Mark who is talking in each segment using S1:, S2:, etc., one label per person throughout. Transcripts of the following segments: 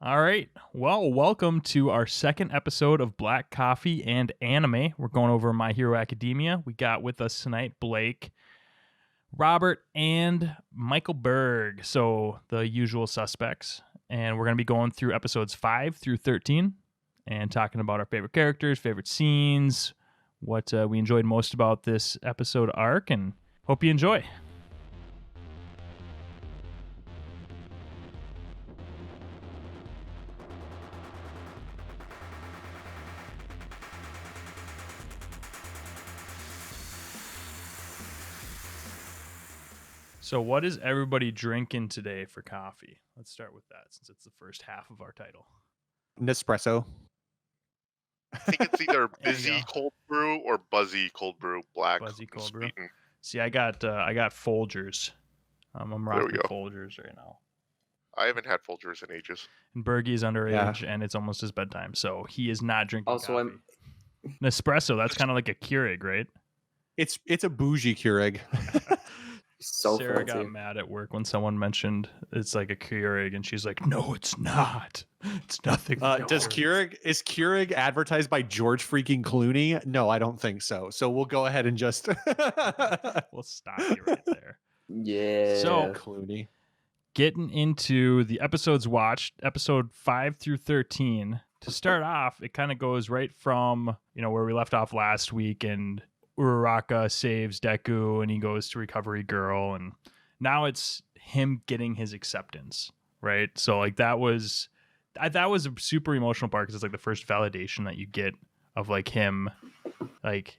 S1: All right. Well, welcome to our second episode of Black Coffee and Anime. We're going over My Hero Academia. We got with us tonight Blake, Robert, and Michael Berg. So the usual suspects. And we're going to be going through episodes 5 through 13 and talking about our favorite characters, favorite scenes, what we enjoyed most about this episode arc, and hope you enjoy. So what is everybody drinking today for coffee? Let's start with that since it's the first half of our title.
S2: Nespresso.
S3: I think it's either
S1: There you
S3: busy
S1: go.
S3: cold brew or buzzy cold brew, black
S1: Buzzy
S3: and
S1: cold brew.
S3: sweetened.
S1: See, I got Folgers. I'm rocking
S3: go.
S1: Folgers right now.
S3: I haven't had Folgers in ages.
S1: And Bergie's underage, and it's almost his bedtime, so he is not drinking
S4: Also,
S1: coffee. Nespresso, that's kind of like a Keurig, right?
S2: It's a bougie Keurig.
S4: so
S1: Sarah
S4: fancy.
S1: got mad at work when someone mentioned it's like a Keurig, and she's like, "No, it's not. It's nothing." like
S2: Is Keurig advertised by George freaking Clooney? No, I don't think so. So we'll go ahead and just
S1: We'll stop you right there.
S4: Yeah.
S1: So-
S2: Clooney.
S1: Getting into the episodes watched, episode 5 through 13. To start off, it kind of goes right from, where we left off last week, and Uraraka saves Deku and he goes to Recovery Girl, and now it's him getting his acceptance, right? So like that was a super emotional part because it's like the first validation that you get of like him, like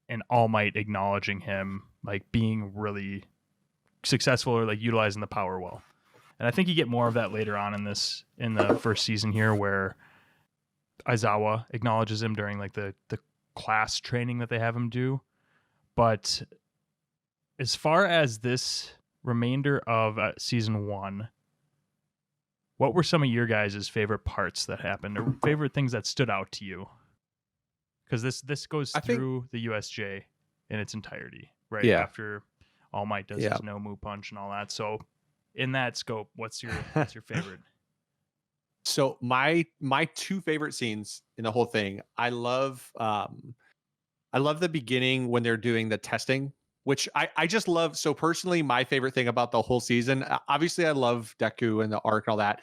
S1: an All Might acknowledging him, like being really successful or like utilizing the power well. And I think you get more of that later on in the first season here, where Aizawa acknowledges him during like the class training that they have him do. But as far as this remainder of season 1, what were some of your guys' favorite parts that happened, or favorite things that stood out to you? Because this goes through the USJ in its entirety, right?
S2: Yeah.
S1: After All Might does his no-move punch and all that. So in that scope, what's your favorite?
S2: So my two favorite scenes in the whole thing, I love the beginning when they're doing the testing, which I just love. So personally, my favorite thing about the whole season, obviously I love Deku and the arc and all that.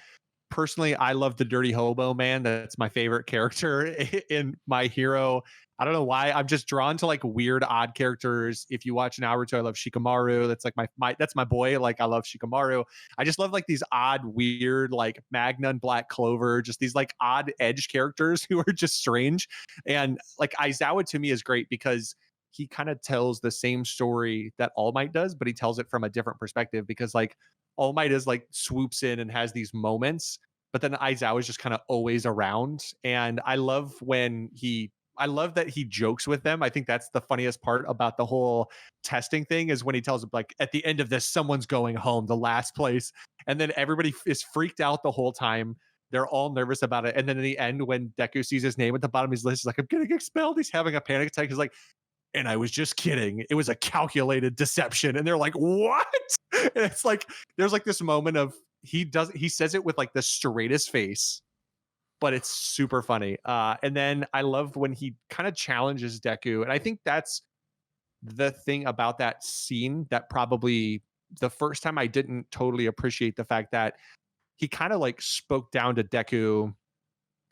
S2: Personally, I love the Dirty Hobo Man. That's my favorite character in My Hero. I don't know why. I'm just drawn to like weird, odd characters. If you watch Naruto, I love Shikamaru. That's like that's my boy. Like I love Shikamaru. I just love like these odd, weird, like Magna and Black Clover, just these like odd edge characters who are just strange. And like Aizawa to me is great because he kind of tells the same story that All Might does, but he tells it from a different perspective because like All Might is like swoops in and has these moments, but then Aizawa is just kind of always around. And I love that he jokes with them. I think that's the funniest part about the whole testing thing is when he tells them like at the end of this, someone's going home, the last place. And then everybody is freaked out the whole time. They're all nervous about it. And then in the end, when Deku sees his name at the bottom of his list, he's like, I'm getting expelled. He's having a panic attack. He's like, and I was just kidding. It was a calculated deception. And they're like, what? And it's like, there's like this moment of he says it with like the straightest face, but it's super funny. And then I love when he kind of challenges Deku. And I think that's the thing about that scene that probably the first time I didn't totally appreciate the fact that he kind of like spoke down to Deku.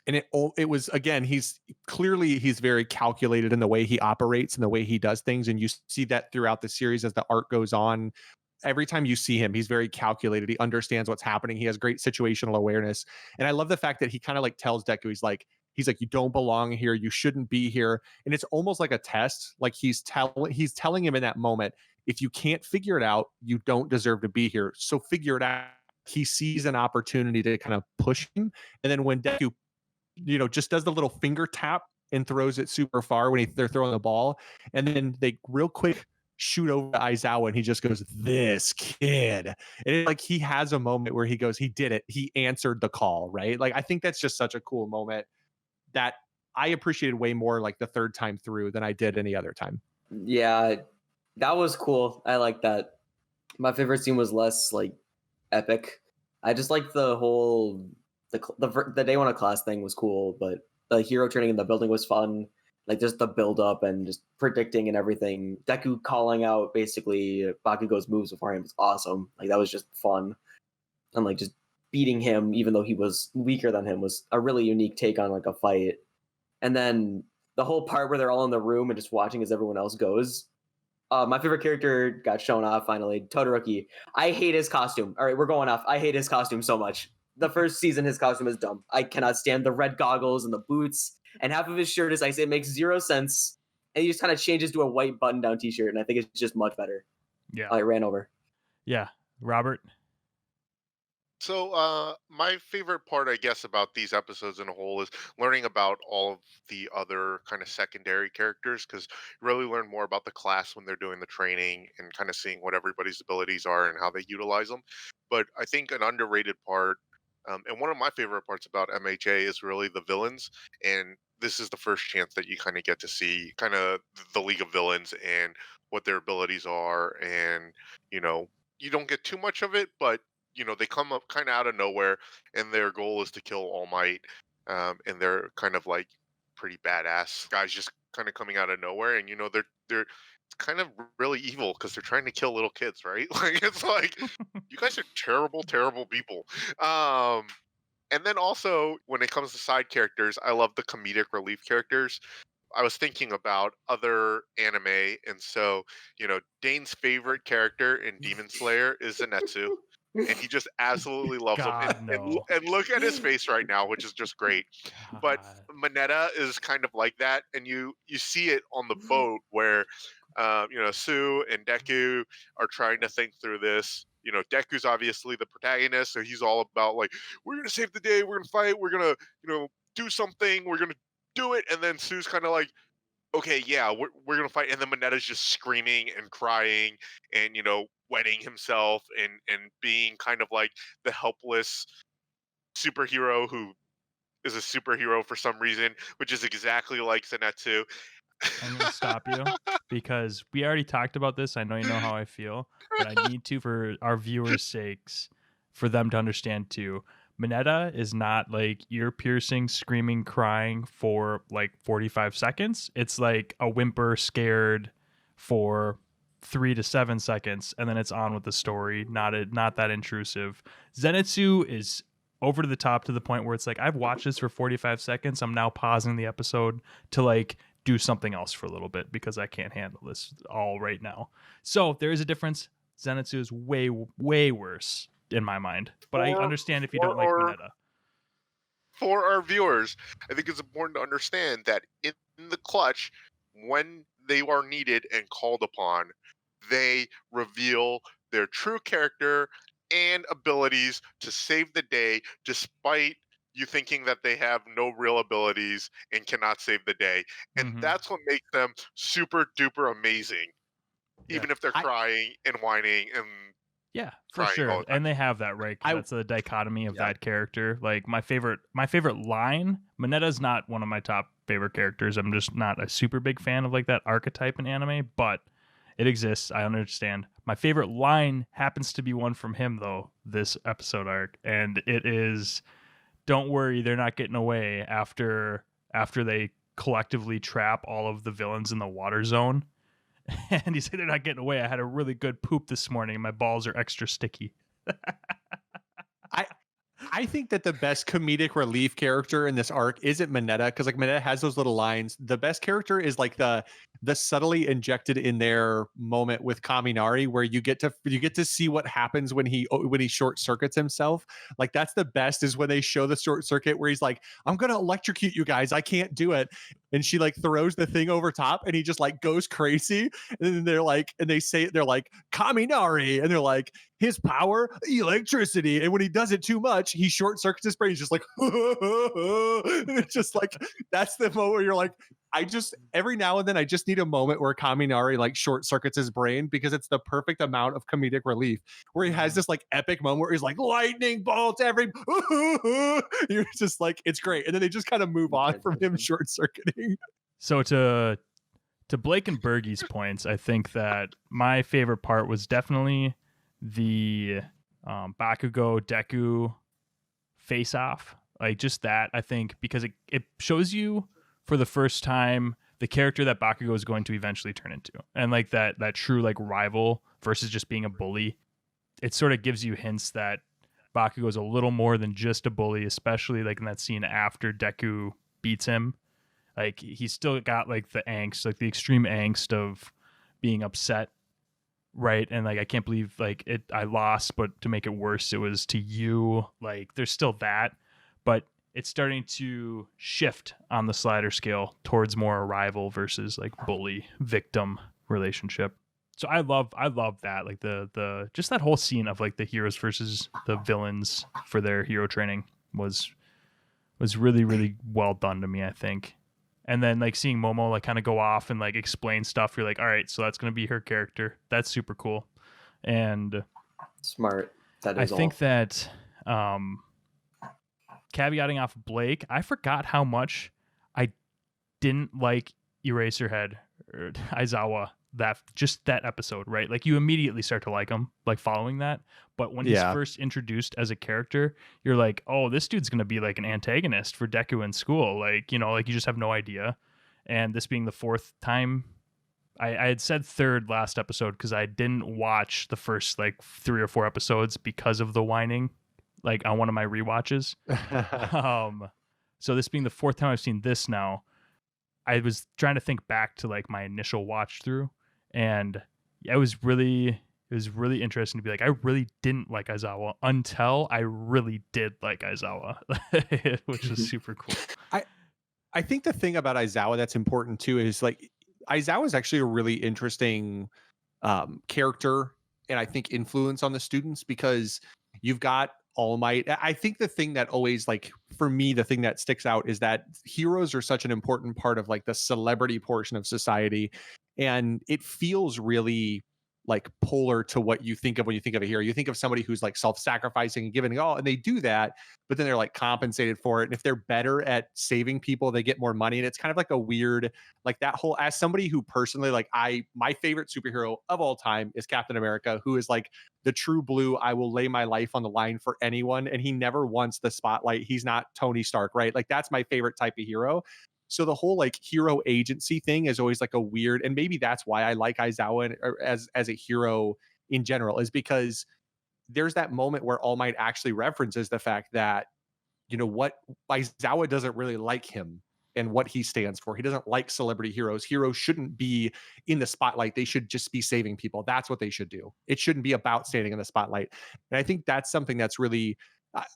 S2: And it was, again, he's very calculated in the way he operates and the way he does things. And you see that throughout the series as the arc goes on. Every time you see him, he's very calculated. He understands what's happening. He has great situational awareness. And I love the fact that he kind of like tells Deku, he's like, you don't belong here. You shouldn't be here. And it's almost like a test. Like he's telling him in that moment, if you can't figure it out, you don't deserve to be here. So figure it out. He sees an opportunity to kind of push him. And then when Deku, just does the little finger tap and throws it super far when they're throwing the ball. And then they real quick shoot over to Aizawa and he just goes, this kid. And it's like he has a moment where he goes, he did it. He answered the call, right? Like I think that's just such a cool moment that I appreciated way more like the third time through than I did any other time.
S4: Yeah, that was cool. I like that. My favorite scene was less like epic. I just like the whole the day one of class thing was cool, but the hero training in the building was fun. Like just the build up and just predicting and everything. Deku calling out basically Bakugo's moves before him was awesome. Like that was just fun. And like just beating him even though he was weaker than him was a really unique take on like a fight. And then the whole part where they're all in the room and just watching as everyone else goes. My favorite character got shown off finally, Todoroki. I hate his costume. All right, we're going off. I hate his costume so much. The first season, his costume is dumb. I cannot stand the red goggles and the boots. And half of his shirt is ice. It makes zero sense. And he just kind of changes to a white button-down t-shirt, and I think it's just much better.
S1: Yeah.
S4: I ran over.
S1: Yeah. Robert?
S3: So, my favorite part, I guess, about these episodes in a whole is learning about all of the other kind of secondary characters, because you really learn more about the class when they're doing the training and kind of seeing what everybody's abilities are and how they utilize them. But I think an underrated part, and one of my favorite parts about MHA is really the villains. And this is the first chance that you kind of get to see kind of the League of Villains and what their abilities are. And, you don't get too much of it, but they come up kind of out of nowhere, and their goal is to kill All Might. And they're kind of like pretty badass guys, just kind of coming out of nowhere. And they're kind of really evil because they're trying to kill little kids, right? Like it's like you guys are terrible, terrible people. Um, and then also when it comes to side characters, I love the comedic relief characters. I was thinking about other anime, and so Dane's favorite character in Demon Slayer is Zenitsu, and he just absolutely loves him.
S1: God, no.
S3: And look at his face right now, which is just great. But
S1: God.
S3: Mineta is kind of like that, and you see it on the boat where Sue and Deku are trying to think through this. Deku's obviously the protagonist, so he's all about like, we're gonna save the day, we're gonna fight, we're gonna do something, we're gonna do it. And then Sue's kind of like, okay, yeah, we're gonna fight. And then Mineta's just screaming and crying and wetting himself and being kind of like the helpless superhero who is a superhero for some reason, which is exactly like Zenitsu.
S1: I'm going to stop you because we already talked about this. I know you know how I feel, but I need to, for our viewers' sakes, for them to understand too. Mineta is not like ear piercing, screaming, crying for like 45 seconds. It's like a whimper, scared for 3 to 7 seconds, and then it's on with the story. Not that intrusive. Zenitsu is over to the top to the point where it's like, I've watched this for 45 seconds. I'm now pausing the episode to like do something else for a little bit because I can't handle this all right now. So there is a difference. Zenitsu is way, way worse in my mind, but I understand if you don't like Mineta.
S3: For our viewers, I think it's important to understand that in the clutch, when they are needed and called upon, they reveal their true character and abilities to save the day, despite you thinking that they have no real abilities and cannot save the day. And that's what makes them super duper amazing, even if they're crying and whining and
S1: for sure. And they have that right. That's the dichotomy of that character. Like my favorite line, Mineta's not one of my top favorite characters. I'm just not a super big fan of like that archetype in anime, but it exists. I understand. My favorite line happens to be one from him though, this episode arc. And it is, don't worry, they're not getting away after they collectively trap all of the villains in the water zone. And he said they're not getting away. I had a really good poop this morning and my balls are extra sticky.
S2: I think that the best comedic relief character in this arc isn't Mineta, because like Mineta has those little lines. The best character is like the subtly injected in their moment with Kaminari, where you get to see what happens when he short circuits himself. Like that's the best, is when they show the short circuit where he's like, I'm gonna electrocute you guys, I can't do it, and she like throws the thing over top and he just like goes crazy. And then they're like, and they say, they're like, Kaminari, and they're like, his power, electricity. And when he does it too much, he short circuits his brain. He's just like, and it's just like, that's the moment where you're like, every now and then I just need a moment where Kaminari like short circuits his brain, because it's the perfect amount of comedic relief, where he has this like epic moment where he's like, lightning bolts every, you're just like, it's great. And then they just kind of move on from him short circuiting.
S1: So to Blake and Bergie's points, I think that my favorite part was definitely the Bakugo Deku face off. Like just that, I think, because it shows you for the first time the character that Bakugo is going to eventually turn into, and like that true like rival versus just being a bully. It sort of gives you hints that Bakugo is a little more than just a bully, especially like in that scene after Deku beats him. Like he's still got like the angst, like the extreme angst of being upset, right? And like I can't believe like I lost, but to make it worse, it was to you. Like there's still that, but it's starting to shift on the slider scale towards more a rival versus like bully victim relationship. So I love that, like the just that whole scene of like the heroes versus the villains for their hero training was really, really well done to me, I think. And then like seeing Momo like kind of go off and like explain stuff, you're like, all right, so that's gonna be her character. That's super cool. And
S4: Smart. That is
S1: I think
S4: all.
S1: that caveating off Blake, I forgot how much I didn't like Eraserhead or Aizawa that episode, right? Like you immediately start to like him, like following that. But when he's first introduced as a character, you're like, oh, this dude's gonna be like an antagonist for Deku in school. Like, you know, like you just have no idea. And this being the fourth time, I had said third last episode because I didn't watch the first like 3 or 4 episodes because of the whining, like on one of my rewatches. So this being the fourth time I've seen this now, I was trying to think back to like my initial watch through, and it was really interesting to be like, I really didn't like Aizawa until I really did like Aizawa, which was super cool.
S2: I think the thing about Aizawa that's important too is like Aizawa is actually a really interesting character and I think influence on the students because you've got All Might. I think the thing that always like for me, the thing that sticks out is that heroes are such an important part of like the celebrity portion of society. And it feels really like polar to what you think of when you think of a hero. You think of somebody who's like self-sacrificing and giving it all, and they do that, but then they're like compensated for it. And if they're better at saving people, they get more money. And it's kind of like a weird, like that whole, as somebody who personally, like my favorite superhero of all time is Captain America, who is like the true blue. I will lay my life on the line for anyone. And he never wants the spotlight. He's not Tony Stark, right? Like that's my favorite type of hero. So the whole like hero agency thing is always like a weird, and maybe that's why I like Aizawa as a hero in general, is because there's that moment where All Might actually references the fact that, you know what, Aizawa doesn't really like him and what he stands for. He doesn't like celebrity heroes. Heroes shouldn't be in the spotlight. They should just be saving people. That's what they should do. It shouldn't be about standing in the spotlight. And I think that's something that's really,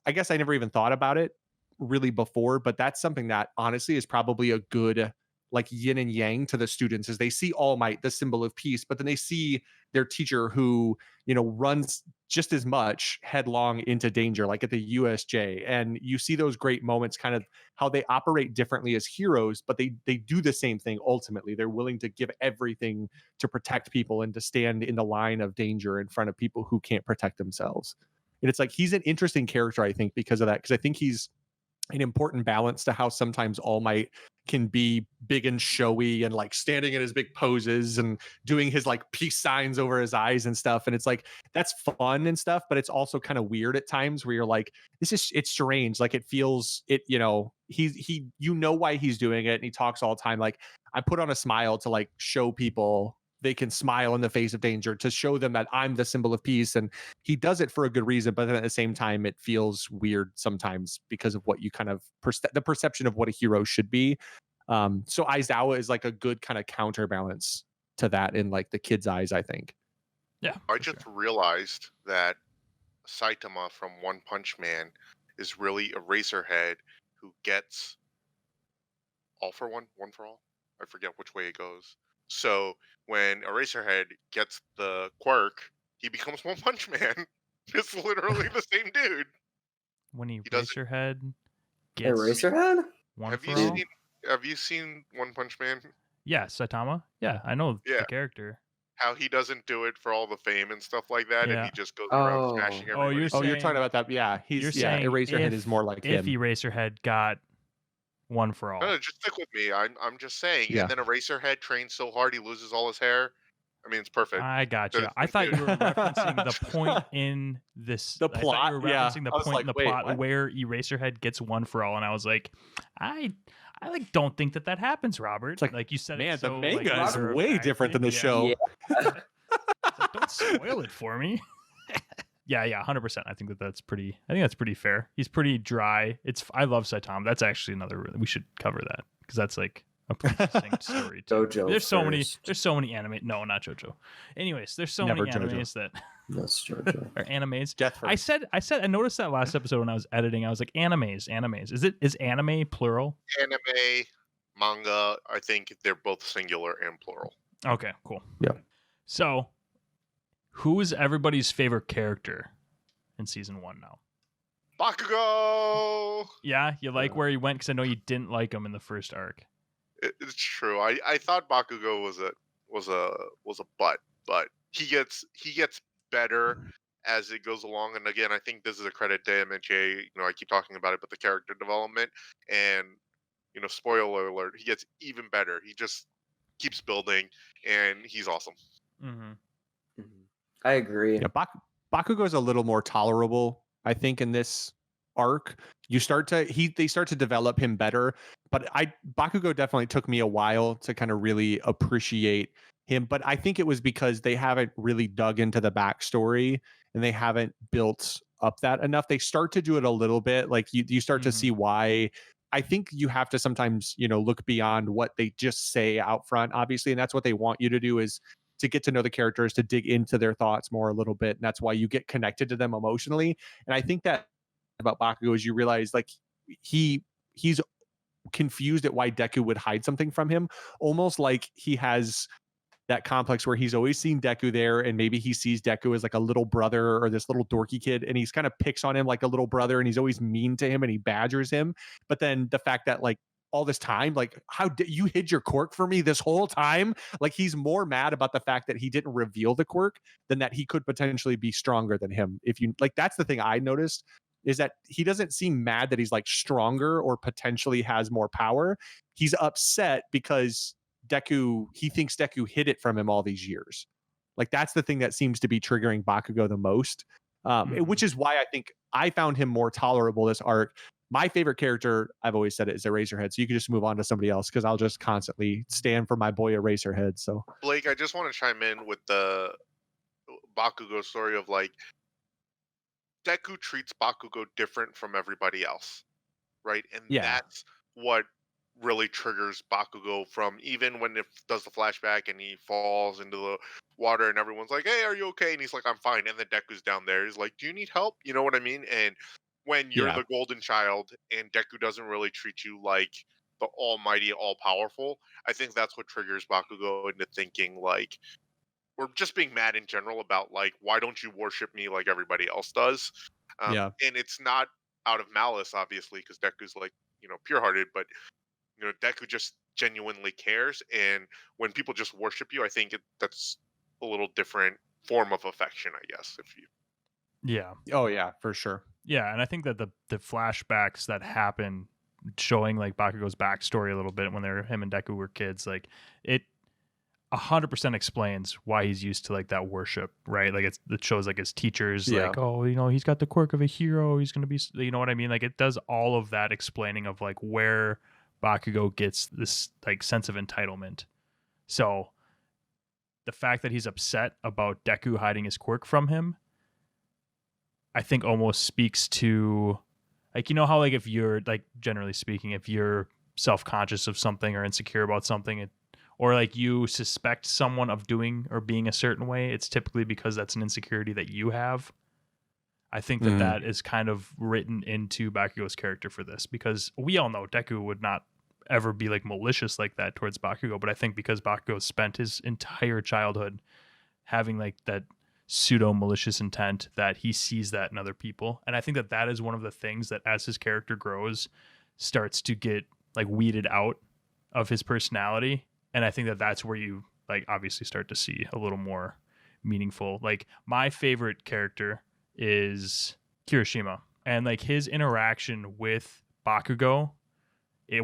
S2: I guess I never even thought about it really before, but that's something that honestly is probably a good like yin and yang to the students as they see All Might, the symbol of peace, but then they see their teacher who, you know, runs just as much headlong into danger, like at the USJ. And you see those great moments, kind of how they operate differently as heroes, but they do the same thing ultimately. They're willing to give everything to protect people and to stand in the line of danger in front of people who can't protect themselves. And it's like he's an interesting character, I think, because of that, because I think he's an important balance to how sometimes All Might can be big and showy and like standing in his big poses and doing his like peace signs over his eyes and stuff. And it's like, that's fun and stuff, but it's also kind of weird at times where you're like, it's strange. Like it feels it, you know, you know why he's doing it. And he talks all the time. Like I put on a smile to like show people they can smile in the face of danger, to show them that I'm the symbol of peace. And he does it for a good reason, but then at the same time, it feels weird sometimes because of what you kind of the perception of what a hero should be. So Aizawa is like a good kind of counterbalance to that in like the kids' eyes, I think.
S1: Yeah.
S3: I just realized that Saitama from One Punch Man is really Eraserhead who gets all for one, one for all. I forget which way it goes. So when Eraserhead gets the quirk, he becomes One Punch Man. It's literally the same dude.
S1: When
S3: He does it.
S1: Eraserhead gets
S4: Eraserhead?
S1: one
S3: Have
S1: for
S3: you
S1: all?
S3: seen? Have you seen One Punch Man?
S1: Yeah, Saitama. Yeah, I know
S3: Yeah.
S1: the character.
S3: How he doesn't do it for all the fame and stuff like that, and
S1: Yeah.
S3: he just goes around
S4: Oh.
S3: smashing
S1: Oh,
S3: everybody.
S1: you're
S2: Oh, you're
S1: saying-
S2: talking about that. Yeah,
S1: You're
S2: he's yeah.
S1: saying
S2: Eraserhead
S1: if-
S2: is more like
S1: If
S2: him.
S1: Eraserhead got one for all.
S3: No, just stick with me. I'm just saying.
S2: Yeah.
S3: And then Eraserhead trains so hard he loses all his hair. I mean, it's perfect.
S1: I got you.
S3: There's-
S1: I thought you were referencing the point in this.
S2: The
S1: I thought
S2: plot,
S1: you were
S2: yeah.
S1: referencing the
S2: I was
S1: point in
S2: like,
S1: the
S2: wait,
S1: plot
S2: what?
S1: where Eraserhead gets one for all, and I was like, I like don't think that happens, Robert.
S2: It's like,
S1: like you said,
S2: man,
S1: it's
S2: the
S1: so,
S2: manga
S1: like,
S2: is
S1: matter of
S2: way
S1: fact.
S2: different than the
S1: Yeah.
S2: show.
S4: Yeah.
S1: It's like, don't spoil it for me. Yeah, 100%. I think that's pretty. I think that's pretty fair. He's pretty dry. I love Saitama. That's actually another. We should cover that because that's like a pretty distinct story too.
S4: JoJo
S1: There's so many.
S4: first.
S1: There's so many anime. No, not JoJo. Anyways, there's so
S2: Never
S1: many
S2: JoJo.
S1: animes that
S4: That's JoJo.
S1: are animes.
S2: Death
S1: I said. I noticed that last episode when I was editing. I was like, animes. Is anime plural?
S3: Anime, manga, I think they're both singular and plural.
S1: Okay, cool.
S2: Yeah.
S1: So, who is everybody's favorite character in season 1 now?
S3: Bakugo!
S1: Yeah, you like where he went because I know you didn't like him in the first arc.
S3: It's true. I thought Bakugo was a butt, but he gets better as it goes along. And again, I think this is a credit to MHA. I keep talking about it, but the character development and spoiler alert, he gets even better. He just keeps building, and he's awesome.
S1: Mm-hmm.
S4: I agree.
S2: Yeah, Bakugo is a little more tolerable, I think, in this arc. They start to develop him better, but Bakugo definitely took me a while to kind of really appreciate him. But I think it was because they haven't really dug into the backstory and they haven't built up that enough. They start to do it a little bit, like you start to see why. I think you have to sometimes, look beyond what they just say out front, obviously, and that's what they want you to do, is to get to know the characters, to dig into their thoughts more a little bit, and that's why you get connected to them emotionally. And I think that about Bakugo is you realize like he's confused at why Deku would hide something from him, almost like he has that complex where he's always seen Deku there, and maybe he sees Deku as like a little brother or this little dorky kid, and he's kind of picks on him like a little brother, and he's always mean to him and he badgers him. But then the fact that like all this time, like, how did you hid your quirk for me this whole time? Like, he's more mad about the fact that he didn't reveal the quirk than that he could potentially be stronger than him. If you like, that's the thing I noticed, is that he doesn't seem mad that he's like stronger or potentially has more power. He's upset because he thinks Deku hid it from him all these years. Like, that's the thing that seems to be triggering Bakugo the most, which is why I think I found him more tolerable this arc. My favorite character, I've always said it, is Eraserhead. So you can just move on to somebody else because I'll just constantly stand for my boy Eraserhead. So
S3: Blake, I just want to chime in with the Bakugo story of like Deku treats Bakugo different from everybody else, right? And that's what really triggers Bakugo, from even when it does the flashback and he falls into the water and everyone's like, hey, are you okay? And he's like, I'm fine. And then Deku's down there. He's like, do you need help? You know what I mean? And when you're the golden child and Deku doesn't really treat you like the almighty, all-powerful, I think that's what triggers Bakugo into thinking like, or just being mad in general about like, why don't you worship me like everybody else does? And it's not out of malice, obviously, because Deku's like, pure-hearted, but Deku just genuinely cares. And when people just worship you, I think that's a little different form of affection, I guess.
S2: Oh yeah, for sure.
S1: Yeah, and I think that the flashbacks that happen showing like Bakugo's backstory a little bit when him and Deku were kids, like it 100% explains why he's used to like that worship, right? Like it shows like his teachers like, oh, he's got the quirk of a hero, he's gonna be, you know what I mean? Like it does all of that explaining of like where Bakugo gets this like sense of entitlement. So the fact that he's upset about Deku hiding his quirk from him, I think almost speaks to like, how like if you're like, generally speaking, if you're self-conscious of something or insecure about something, or like you suspect someone of doing or being a certain way, it's typically because that's an insecurity that you have. I think that is kind of written into Bakugo's character for this, because we all know Deku would not ever be like malicious like that towards Bakugo, but I think because Bakugo spent his entire childhood having like that pseudo malicious intent, that he sees that in other people. And I think that is one of the things that as his character grows starts to get like weeded out of his personality. And I think that that's where you like obviously start to see a little more meaningful. Like my favorite character is Kirishima, and like his interaction with Bakugo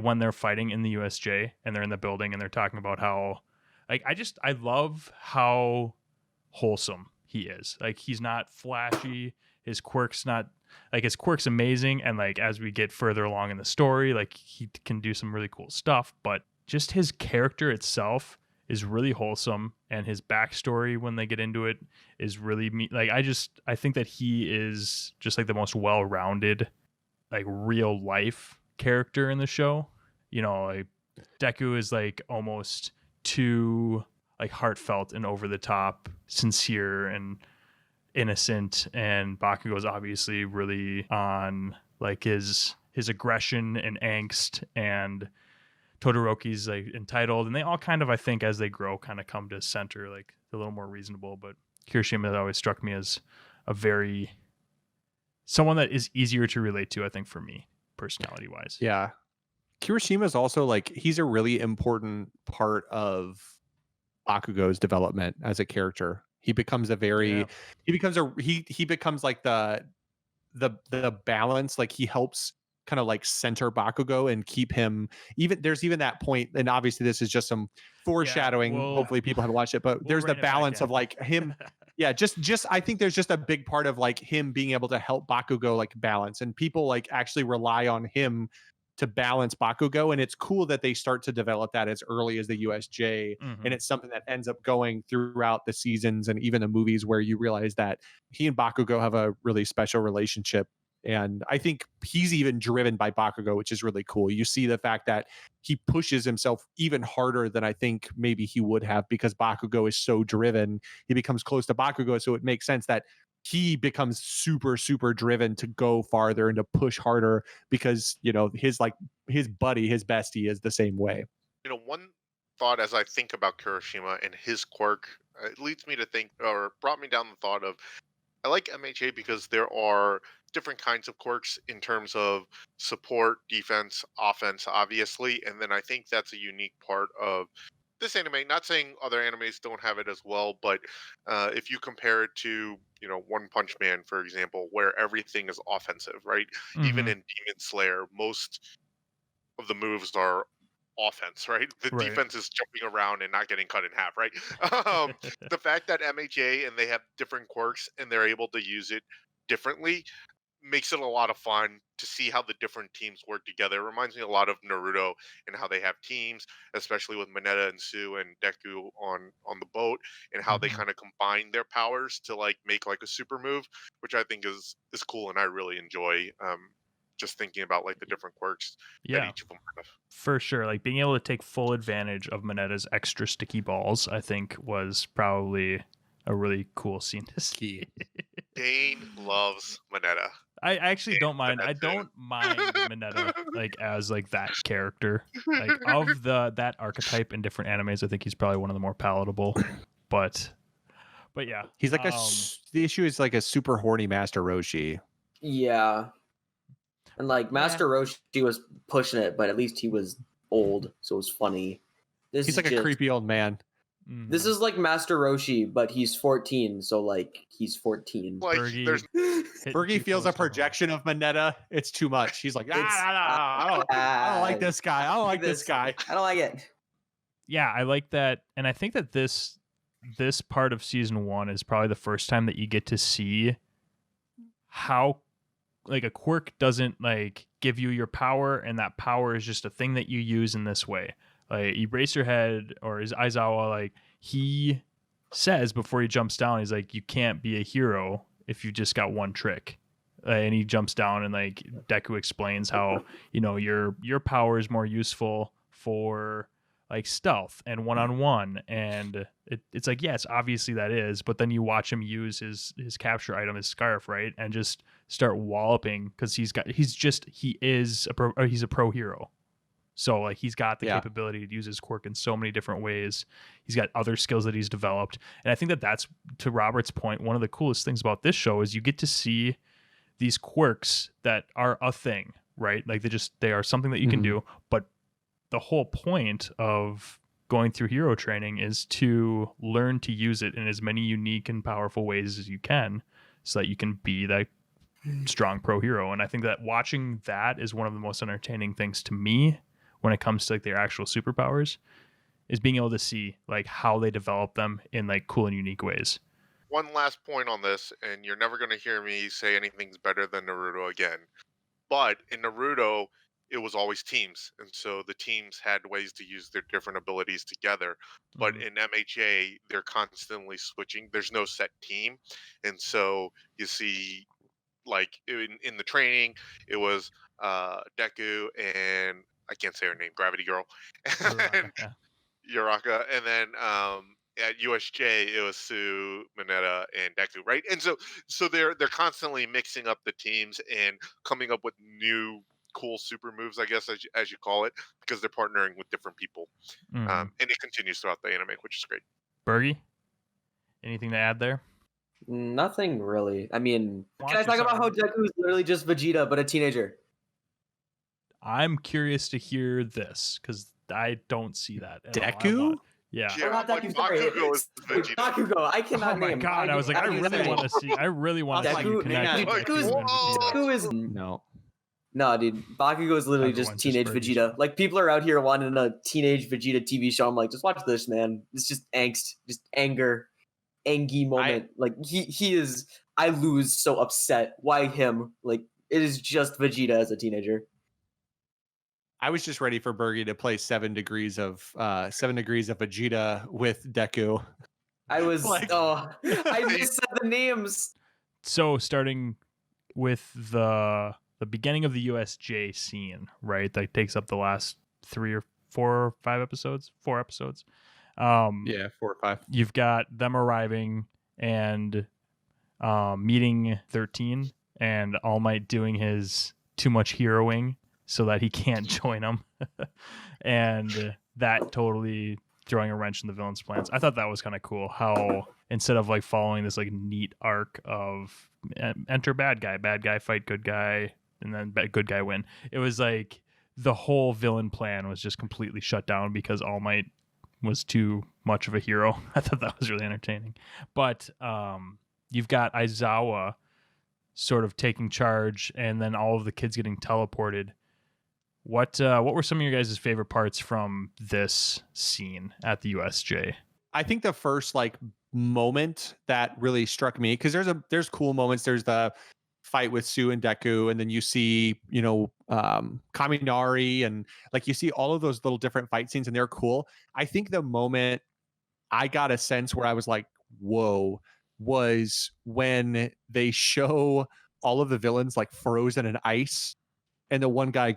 S1: when they're fighting in the USJ and they're in the building and they're talking about how Like I love how wholesome he is. Like he's not flashy. His quirk's amazing, and like as we get further along in the story, like he can do some really cool stuff, but just his character itself is really wholesome, and his backstory when they get into it is really like I think that he is just like the most well-rounded like real life character in the show. You know, like Deku is like almost too like heartfelt and over the top, sincere and innocent, and Bakugo is obviously really on like his aggression and angst, and Todoroki's like entitled, and they all kind of, I think, as they grow, kind of come to center, like a little more reasonable. But Kirishima always struck me as someone that is easier to relate to, I think, for me, personality wise.
S2: Yeah. Kirishima is also like, he's a really important part of Bakugo's development as a character. He becomes he becomes like the balance, like he helps kind of like center Bakugo and keep him, there's even that point, and obviously this is just some foreshadowing. Hopefully people haven't watched it, but there's the balance of like him. Yeah, just I think there's just a big part of like him being able to help Bakugo like balance, and people like actually rely on him to balance Bakugo, and it's cool that they start to develop that as early as the USJ, and it's something that ends up going throughout the seasons and even the movies, where you realize that he and Bakugo have a really special relationship. And I think he's even driven by Bakugo, which is really cool. You see the fact that he pushes himself even harder than I think maybe he would have, because Bakugo is so driven. He becomes close to Bakugo, so it makes sense that he becomes super, super driven to go farther and to push harder, because, you know, his buddy, his bestie is the same way.
S3: You know, one thought as I think about Kirishima and his quirk, it leads me to think, or brought me down the thought of, I like MHA because there are different kinds of quirks in terms of support, defense, offense, obviously. And then I think that's a unique part of this anime. Not saying other animes don't have it as well, but if you compare it to, you know, One Punch Man, for example, where everything is offensive, right? Even in Demon Slayer, most of the moves are offense, right? The defense is jumping around and not getting cut in half, right? The fact that MHA and they have different quirks and they're able to use it differently makes it a lot of fun to see how the different teams work together. It reminds me a lot of Naruto and how they have teams, especially with Mineta and Sue and Deku on the boat, and how they kind of combine their powers to like make like a super move, which I think is cool, and I really enjoy just thinking about like the different quirks that each of them have.
S1: For sure. Like being able to take full advantage of Mineta's extra sticky balls, I think was probably a really cool scene to see.
S3: Dane loves Mineta.
S1: I actually don't mind. I don't mind Mineta like as like that character. Like of that archetype in different animes, I think he's probably one of the more palatable. But yeah.
S2: He's like the issue is like a super horny Master Roshi.
S4: Yeah. And like Master Roshi was pushing it, but at least he was old, so it was funny.
S2: He's like a creepy old man.
S4: This is like Master Roshi, but he's 14, so like he's 14.
S3: Like
S2: Fergie feels a projection of Mineta. It's too much. He's like, I don't like this guy. I don't like this guy.
S4: I don't like it.
S1: Yeah, I like that, and I think that this part of season 1 is probably the first time that you get to see how like a quirk doesn't like give you your power, and that power is just a thing that you use in this way. Like Eraserhead or is Aizawa, like he says before he jumps down, he's like, you can't be a hero if you just got one trick. And he jumps down, and like Deku explains how, you know, your power is more useful for like stealth and one-on-one, and it's like, yes, obviously that is, but then you watch him use his capture item, his scarf, right, and just start walloping, because he's a pro hero. So like he's got the capability to use his quirk in so many different ways. He's got other skills that he's developed, and I think that that's, to Robert's point, one of the coolest things about this show is you get to see these quirks that are a thing, right? Like they are something that you can do, but the whole point of going through hero training is to learn to use it in as many unique and powerful ways as you can, so that you can be that strong pro hero. And I think that watching that is one of the most entertaining things to me when it comes to like their actual superpowers, is being able to see like how they develop them in like cool and unique ways.
S3: One last point on this, and you're never going to hear me say anything's better than Naruto again. But in Naruto, it was always teams, and so the teams had ways to use their different abilities together. But
S1: Mhm.
S3: in MHA, they're constantly switching. There's no set team, and so you see, like in the training, it was Deku and I can't say her name, Gravity Girl, and
S1: Uraraka, yeah.
S3: Uraka, and then at USJ it was Sue, Mineta, and Deku, right? And so they're constantly mixing up the teams and coming up with new cool super moves, I guess as you call it, because they're partnering with different people,
S1: Mhm.
S3: and it continues throughout the anime, which is great.
S1: Bergie, anything to add there?
S4: Nothing really. I mean,
S1: Why
S4: can I
S1: don't you
S4: talk about how
S1: start?
S4: Deku is literally just Vegeta but a teenager?
S1: I'm curious to hear this because I don't see that at all. I
S2: Deku?
S1: want, yeah.
S3: Yeah,
S4: Or not
S3: like
S4: Deku, sorry.
S3: Bakugo is
S4: Sorry,
S3: Vegeta.
S4: Bakugo. I
S1: Oh
S4: cannot
S1: my
S4: name.
S1: god! I was like, I
S4: haven't even
S1: really
S4: said
S1: want
S4: it.
S1: to see. I really want to see you
S4: Deku,
S1: connect
S2: hang on.
S1: Deku
S4: Deku's,
S1: and Vegeta.
S4: Deku is
S2: No.
S4: no, dude. Bakugo is literally
S1: Everyone
S4: just
S1: just
S4: teenage
S1: Bergie's
S4: Vegeta.
S1: fault.
S4: Like people are out here wanting a teenage Vegeta TV show. I'm like, just watch this, man. It's just angst, just anger, angy moment. Like he is. I lose so upset. Why him? Like it is just Vegeta as a teenager.
S2: I was just ready for Bergie to play 7 degrees of Vegeta with Deku.
S4: I was.
S2: Like-
S4: I just said the names.
S1: So starting with the beginning of the USJ scene, right? That takes up the last 3 or 4 or 5 episodes. 4 episodes.
S2: Yeah, 4 or 5.
S1: You've got them arriving and meeting 13 and All Might doing his too much heroing so that he can't join them. And that totally throwing a wrench in the villain's plans. I thought that was kind of cool how instead of like following this like neat arc of enter bad guy fight good guy, and then good guy win, it was like the whole villain plan was just completely shut down because All Might was too much of a hero. I thought that was really entertaining. But you've got Aizawa sort of taking charge, and then all of the kids getting teleported. What were some of your guys' favorite parts from this scene at the USJ?
S2: I think the first like moment that really struck me, because there's cool moments. There's the fight with Sue and Deku, and then you see Kaminari, and like you see all of those little different fight scenes, and they're cool. I think the moment I got a sense where I was like, whoa, was when they show all of the villains like frozen in ice, and the one guy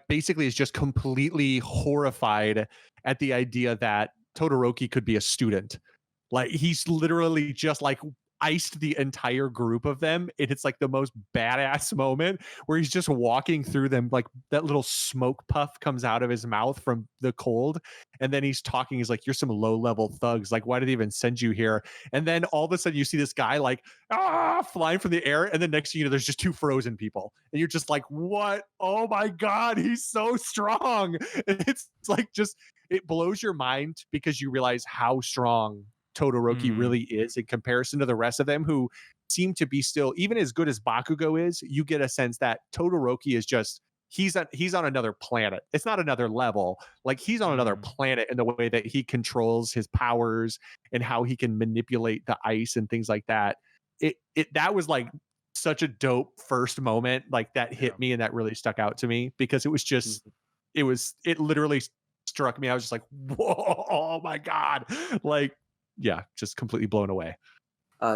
S2: basically is just completely horrified at the idea that Todoroki could be a student. Like he's literally just like iced the entire group of them, and it's like the most badass moment where he's just walking through them, like that little smoke puff comes out of his mouth from the cold, and then he's talking, he's like, you're some low-level thugs, like why did they even send you here? And then all of a sudden you see this guy like flying from the air, and then next thing you know there's just 2 frozen people, and you're just like, what? Oh my god, he's so strong. And it's like just it blows your mind because you realize how strong Todoroki really is in comparison to the rest of them, who seem to be still, even as good as Bakugo is, you get a sense that Todoroki is just he's on another planet. It's not another level. Like he's on another planet in the way that he controls his powers and how he can manipulate the ice and things like that. That was like such a dope first moment, like that hit me, and that really stuck out to me because it was just it literally struck me. I was just like, whoa, oh my god, like yeah, just completely blown away.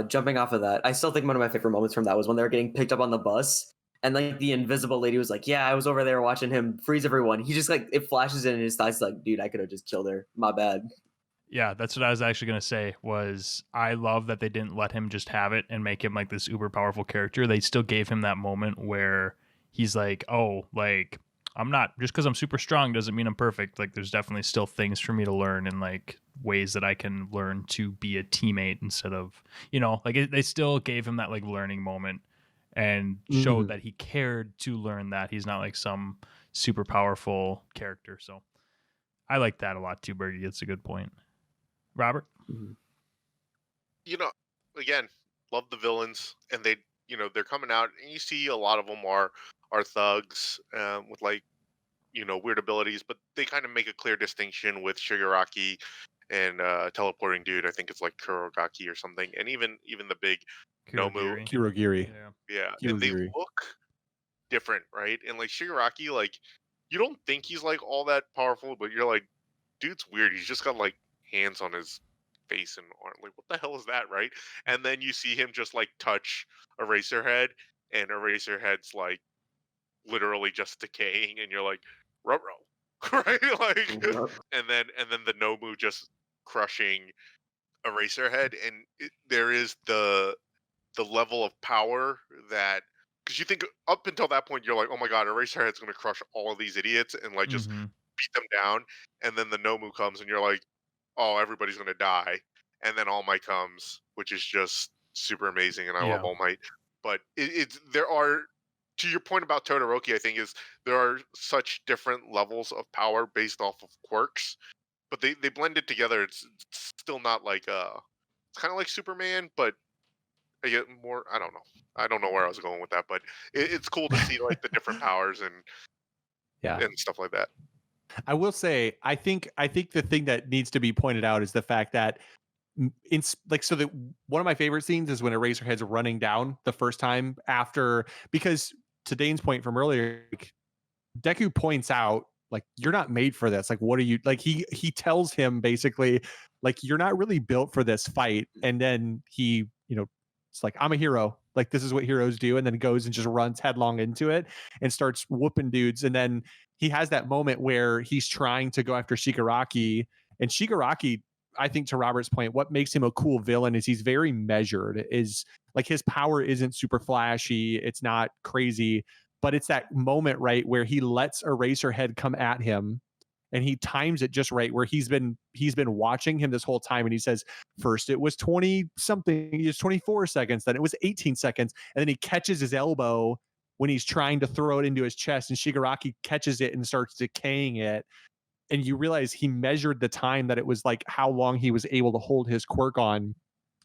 S4: Jumping off of that, I still think one of my favorite moments from that was when they were getting picked up on the bus, and like the invisible lady was like, "Yeah, I was over there watching him freeze everyone." He just like it flashes in his eyes, like, "Dude, I could have just killed her. My bad."
S1: Yeah, that's what I was actually gonna say. Was I love that they didn't let him just have it and make him like this uber powerful character. They still gave him that moment where he's like, "Oh, like I'm not just because I'm super strong doesn't mean I'm perfect. Like there's definitely still things for me to learn and like ways that I can learn to be a teammate instead of, they still gave him that like learning moment and showed that he cared to learn that he's not like some super powerful character. So I like that a lot too, Bergie. It's a good point. Robert?
S3: Again, love the villains, and they're coming out, and you see a lot of them are thugs with like weird abilities, but they kind of make a clear distinction with Shigaraki and teleporting dude. I think it's like Kurogaki or something, and even the big Nomu.
S1: Kurogiri.
S2: Kirogiri.
S3: Yeah, and they
S2: Kirogiri.
S3: look different, right? And like Shigaraki, like you don't think he's like all that powerful, but you're like, dude's weird. He's just got like hands on his face and arm. Like, what the hell is that, right? And then you see him just like touch Eraserhead, and Eraserhead's like literally just decaying, and you're like, ruh-roh, right? Like, and then the Nomu just crushing Eraserhead, and there is the level of power that, because you think up until that point you're like, oh my god, Eraserhead's going to crush all of these idiots and like just
S1: Mhm.
S3: beat them down, and then the Nomu comes and you're like, oh, everybody's going to die, and then All Might comes, which is just super amazing, and I love
S1: Yeah.
S3: All Might. But there are, to your point about Todoroki, I think is there are such different levels of power based off of quirks, but they blend it together. It's still not like it's kind of like Superman, but I get more. I don't know. I don't know where I was going with that, but it's cool to see like the different powers and stuff like that.
S2: I will say, I think the thing that needs to be pointed out is the fact that one of my favorite scenes is when Eraserhead's running down the first time after, because to Dane's point from earlier, like, Deku points out, like, you're not made for this. Like, what are you, like, he tells him basically, like, you're not really built for this fight. And then he, it's like, I'm a hero. Like, this is what heroes do. And then goes and just runs headlong into it and starts whooping dudes. And then he has that moment where he's trying to go after Shigaraki, and Shigaraki, I think to Robert's point, what makes him a cool villain is he's very measured. Is like his power isn't super flashy, it's not crazy, but it's that moment, right, where he lets Eraserhead come at him and he times it just right, where he's been watching him this whole time, and he says, first it was 20 something, it was 24 seconds, then it was 18 seconds, and then he catches his elbow when he's trying to throw it into his chest, and Shigaraki catches it and starts decaying it. And you realize he measured the time, that it was like how long he was able to hold his quirk on,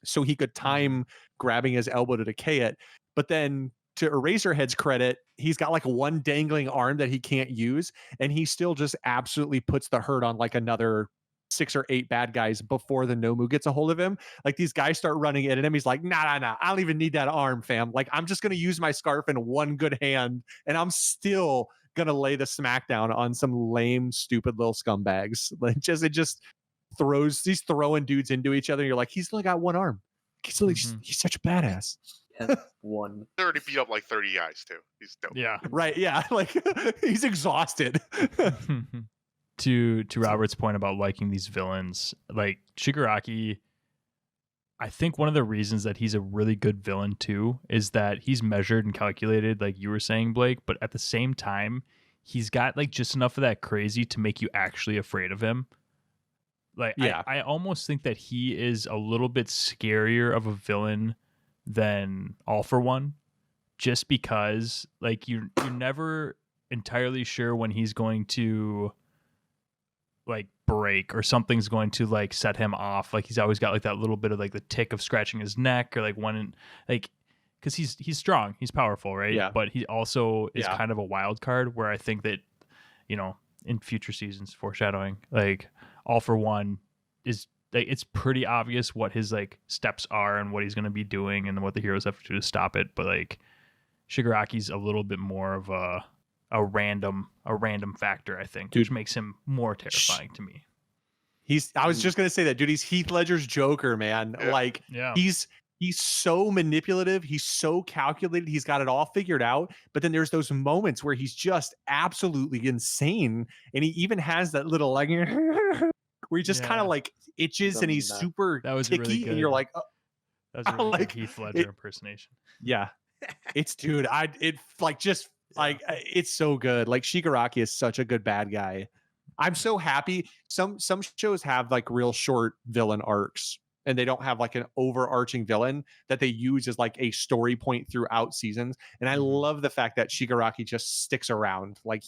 S2: so he could time grabbing his elbow to decay it. But then, to Eraserhead's credit, he's got like one dangling arm that he can't use, and he still just absolutely puts the hurt on like another 6 or 8 bad guys before the Nomu gets a hold of him. Like, these guys start running in at him, he's like, nah, I don't even need that arm, fam. Like, I'm just gonna use my scarf in one good hand, and I'm still gonna lay the smackdown on some lame, stupid little scumbags. Like, he's throwing dudes into each other. And you're like, he's only got one arm. He's such a badass.
S4: One.
S3: They already beat up like 30 guys too. He's dope.
S1: Yeah.
S2: Right. Yeah. Like, he's exhausted.
S1: To Robert's point about liking these villains, like Shigaraki, I think one of the reasons that he's a really good villain too is that he's measured and calculated, like you were saying, Blake, but at the same time, he's got like just enough of that crazy to make you actually afraid of him. Like, yeah. I almost think that he is a little bit scarier of a villain than All For One, just because like you're never entirely sure when he's going to like break or something's going to like set him off. Like, he's always got like that little bit of like the tick of scratching his neck, or like one, like, because he's strong, he's powerful, right?
S2: Yeah.
S1: But he also is kind of a wild card, where I think that, in future seasons, foreshadowing, like All For One is like, it's pretty obvious what his like steps are and what he's going to be doing and what the heroes have to do to stop it. But like Shigaraki's a little bit more of a random factor, I think, which makes him more terrifying to me.
S2: I was just gonna say that, dude. He's Heath Ledger's Joker, man.
S3: Yeah.
S2: Like, he's so manipulative, he's so calculated, he's got it all figured out. But then there's those moments where he's just absolutely insane, and he even has that little like where he just kind of like itches, and he's super ticky, really good. And you're like,
S1: that was a really good Heath Ledger impersonation.
S2: Yeah, it's it's so good. Like, Shigaraki is such a good bad guy. I'm so happy. Some shows have like real short villain arcs, and they don't have like an overarching villain that they use as like a story point throughout seasons. And I love the fact that Shigaraki just sticks around. Like,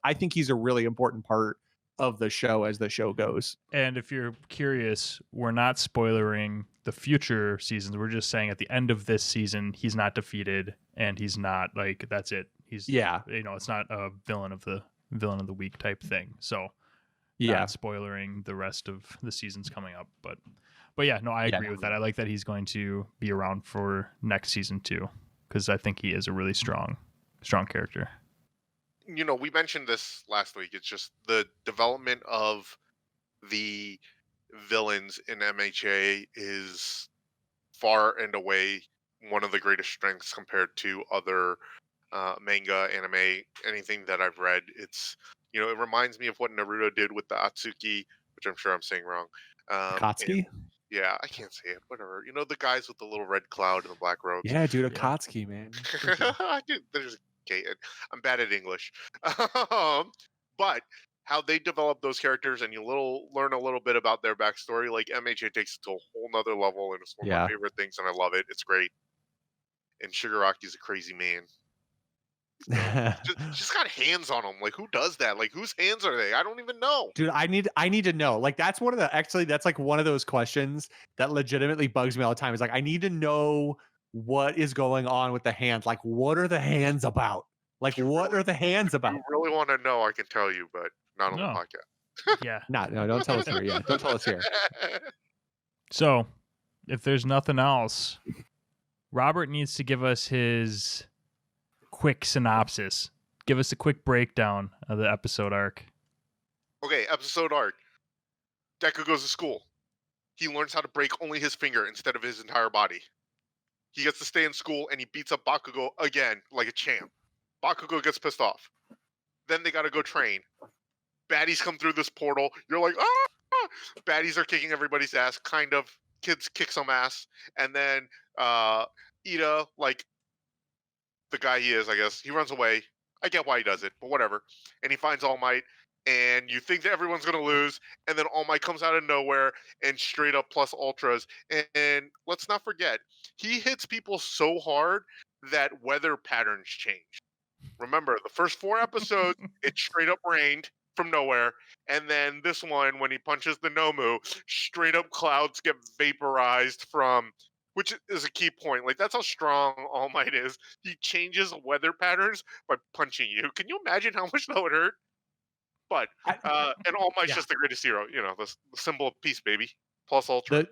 S2: I think he's a really important part of the show as the show goes.
S1: And if you're curious, we're not spoilering the future seasons. We're just saying at the end of this season, he's not defeated, and he's not like, that's it. he's it's not a villain of the week type thing. So not spoilering the rest of the seasons coming up, but yeah, no, I agree with that. I like that he's going to be around for next season too, because I think he is a really strong character.
S3: We mentioned this last week. It's just the development of the villains in MHA is far and away one of the greatest strengths compared to other manga, anime, anything that I've read. It's it reminds me of what Naruto did with the Atsuki, which I'm sure I'm saying wrong.
S2: Akatsuki?
S3: Yeah, I can't say it. Whatever. The guys with the little red cloud and the black robes.
S2: Yeah, dude, Akatsuki, man.
S3: I'm bad at English. But how they develop those characters, and you learn a little bit about their backstory. Like MHA takes it to a whole nother level, and it's one of my favorite things, and I love it. It's great. And Shigaraki's a crazy man. Just got hands on him. Like, who does that? Like, whose hands are they? I don't even know.
S2: Dude, I need to know. Like, that's one of those questions that legitimately bugs me all the time. It's like, I need to know what is going on with the hands. Like, what are the hands about? Like, what are the hands about?
S3: If you really want to know, I can tell you, but not on the podcast.
S1: Yeah.
S2: No, don't tell us here. Yeah, don't tell us here.
S1: So, if there's nothing else, Robert needs to give us his quick synopsis. Give us a quick breakdown of the episode arc.
S3: Okay, episode arc. Deku goes to school. He learns how to break only his finger instead of his entire body. He gets to stay in school, and he beats up Bakugo again like a champ. Bakugo gets pissed off. Then they gotta go train. Baddies come through this portal. You're like, ah! Baddies are kicking everybody's ass, kind of. Kids kick some ass. And then Ida, like the guy he is, I guess, he runs away. I get why he does it, but whatever. And he finds All Might, and you think that everyone's going to lose, and then All Might comes out of nowhere and straight up plus ultras. And let's not forget, he hits people so hard that weather patterns change. Remember, the first 4 episodes, it straight up rained from nowhere, and then this one, when he punches the Nomu, straight up clouds get vaporized from... Which is a key point. Like, that's how strong All Might is. He changes weather patterns by punching you. Can you imagine how much that would hurt? But and All Might's just the greatest hero. The symbol of peace, baby. Plus ultra.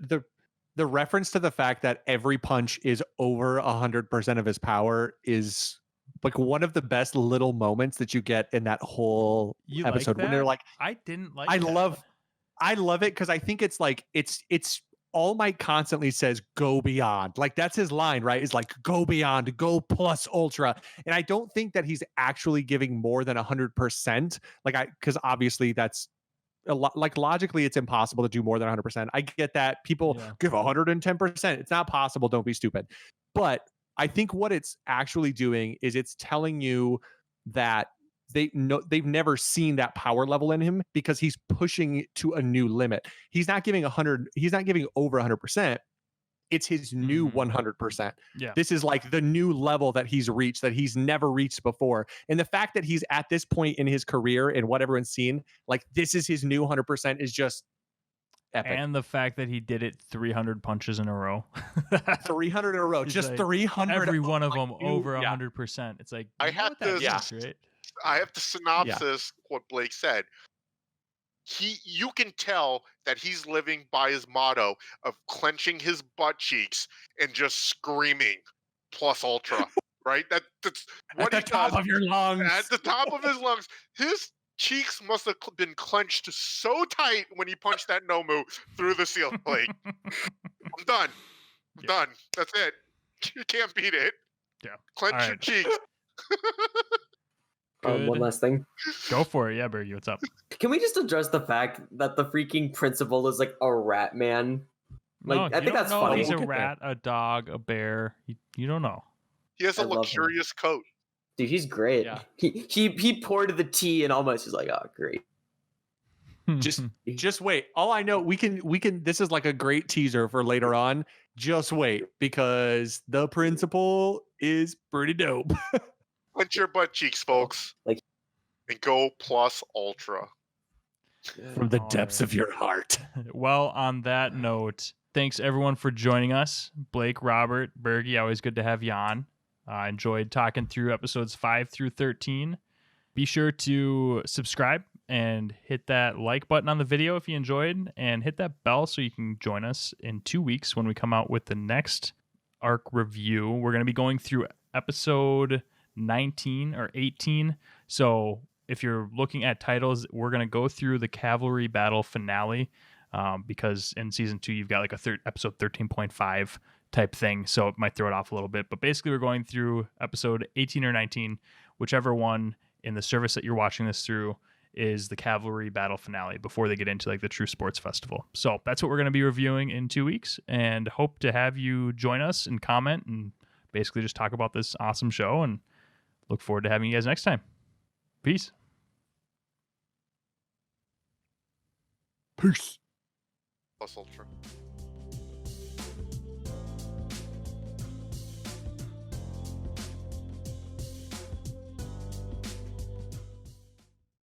S2: The reference to the fact that every punch is over 100% of his power is like one of the best little moments that you get in that whole episode.
S1: Like
S2: when they're like,
S1: I didn't like.
S2: I love it because I think it's like it's. All Might constantly says go beyond. Like, that's his line, right? Is like go beyond, go plus ultra. And I don't think that he's actually giving more than 100%. Because obviously that's a lot, like, logically it's impossible to do more than 100%. I get that people give 110%. It's not possible. Don't be stupid. But I think what it's actually doing is it's telling you that they've never seen that power level in him because he's pushing it to a new limit. He's not giving 100. He's not giving over 100%. It's his new 100%.
S1: Yeah.
S2: This is like the new level that he's reached that he's never reached before. And the fact that he's at this point in his career and what everyone's seen, like this is his new 100% is just epic.
S1: And the fact that he did it 300 punches in a row.
S2: 300 in a row. Just like 300.
S1: Every one of them over 100%. It's like,
S3: I have to...
S1: right?
S3: I have to synopsis what Blake said. You can tell that he's living by his motto of clenching his butt cheeks and just screaming plus ultra, right? That's what
S2: at the top of your lungs.
S3: At the top of his lungs. His cheeks must have been clenched so tight when he punched that Nomu through the ceiling. I'm done. Done. That's it. You can't beat it.
S1: Yeah.
S3: Clench your cheeks.
S4: One last thing.
S1: Go for it. Yeah, Bergie, what's up?
S4: Can we just address the fact that the freaking principal is like a rat man? Like, I think that's funny.
S1: He's a rat, a dog, a bear. You don't know.
S3: He has a luxurious coat.
S4: Dude, he's great.
S2: Yeah.
S4: He poured the tea and almost is like, oh, great.
S2: Just wait. All I know, we can. This is like a great teaser for later on. Just wait, because the principal is pretty dope.
S3: Clench your butt cheeks, folks. And go plus ultra.
S2: From the depths of your heart.
S1: Well, on that note, thanks everyone for joining us. Blake, Robert, Bergie, always good to have you on. I enjoyed talking through episodes 5 through 13. Be sure to subscribe and hit that like button on the video if you enjoyed, and hit that bell so you can join us in 2 weeks when we come out with the next arc review. We're going to be going through episode 19 or 18. So if you're looking at titles, we're going to go through the Cavalry Battle Finale, because in season 2 you've got like a episode 13.5 type thing, so it might throw it off a little bit. But basically we're going through episode 18 or 19, whichever one in the service that you're watching this through is the Cavalry Battle Finale before they get into like the True Sports Festival. So that's what we're going to be reviewing in 2 weeks, and hope to have you join us and comment and basically just talk about this awesome show, and look forward to having you guys next time. Peace.
S2: Peace.
S3: Plus Ultra.